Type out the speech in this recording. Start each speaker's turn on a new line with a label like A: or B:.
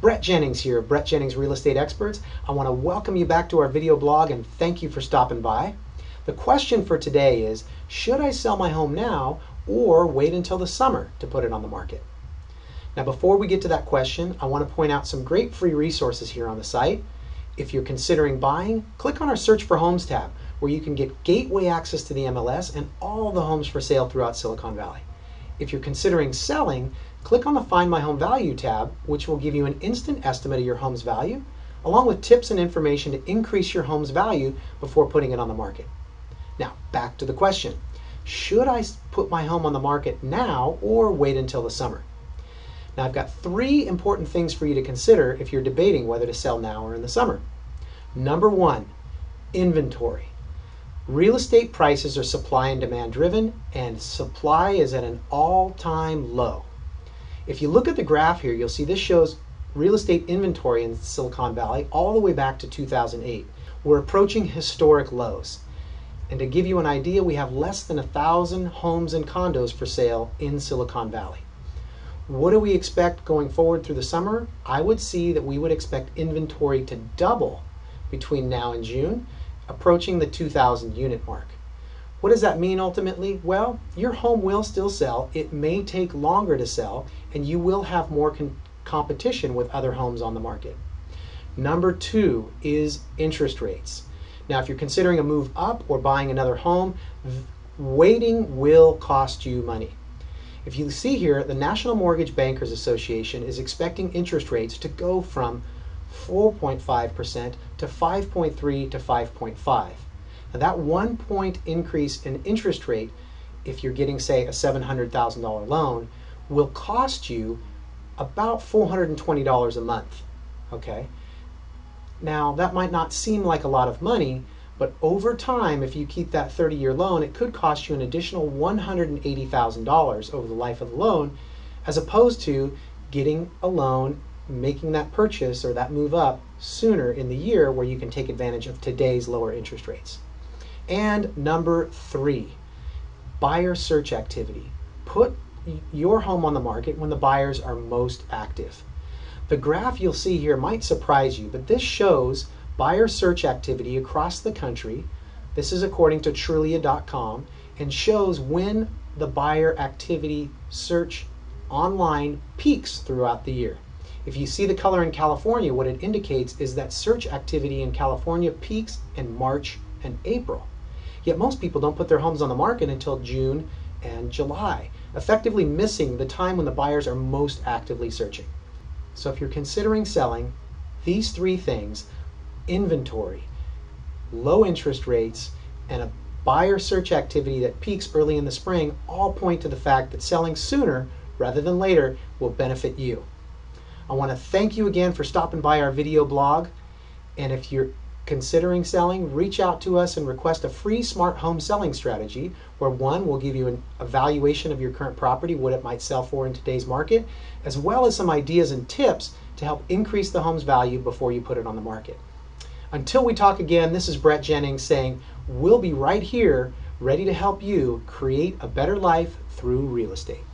A: Brett Jennings here, Brett Jennings Real Estate Experts. I want to welcome you back to our video blog and thank you for stopping by. The question for today is, should I sell my home now or wait until the summer to put it on the market? Now before we get to that question, I want to point out some great free resources here on the site. If you're considering buying, click on our Search for Homes tab where you can get gateway access to the MLS and all the homes for sale throughout Silicon Valley. If you're considering selling, click on the Find My Home Value tab, which will give you an instant estimate of your home's value, along with tips and information to increase your home's value before putting it on the market. Now, back to the question. Should I put my home on the market now or wait until the summer? Now, I've got three important things for you to consider if you're debating whether to sell now or in the summer. Number one, inventory. Real estate prices are supply and demand driven, and supply is at an all-time low. If you look at the graph here, you'll see this shows real estate inventory in Silicon Valley all the way back to 2008. We're approaching historic lows. And to give you an idea, we have less than 1,000 homes and condos for sale in Silicon Valley. What do we expect going forward through the summer? I would see that we would expect inventory to double between now and June, approaching the 2,000 unit mark. What does that mean ultimately? Well, your home will still sell. It may take longer to sell, and you will have more competition with other homes on the market. Number two is interest rates. Now, if you're considering a move up or buying another home, waiting will cost you money. If you see here, the National Mortgage Bankers Association is expecting interest rates to go from 4.5% to 5.3 to 5.5. Now that 1 point increase in interest rate, if you're getting, say, a $700,000 loan, will cost you about $420 a month, okay? Now that might not seem like a lot of money, but over time, if you keep that 30-year loan, it could cost you an additional $180,000 over the life of the loan, as opposed to getting a loan, making that purchase or that move up sooner in the year where you can take advantage of today's lower interest rates. And number three, buyer search activity. Put your home on the market when the buyers are most active. The graph you'll see here might surprise you, but this shows buyer search activity across the country. This is according to Trulia.com and shows when the buyer activity search online peaks throughout the year. If you see the color in California, what it indicates is that search activity in California peaks in March and April. Yet most people don't put their homes on the market until June and July, effectively missing the time when the buyers are most actively searching. So if you're considering selling, these three things, inventory, low interest rates, and a buyer search activity that peaks early in the spring, all point to the fact that selling sooner rather than later will benefit you. I want to thank you again for stopping by our video blog. And if you're considering selling, reach out to us and request a free smart home selling strategy where one will give you an evaluation of your current property, what it might sell for in today's market, as well as some ideas and tips to help increase the home's value before you put it on the market. Until we talk again, this is Brett Jennings saying we'll be right here ready to help you create a better life through real estate.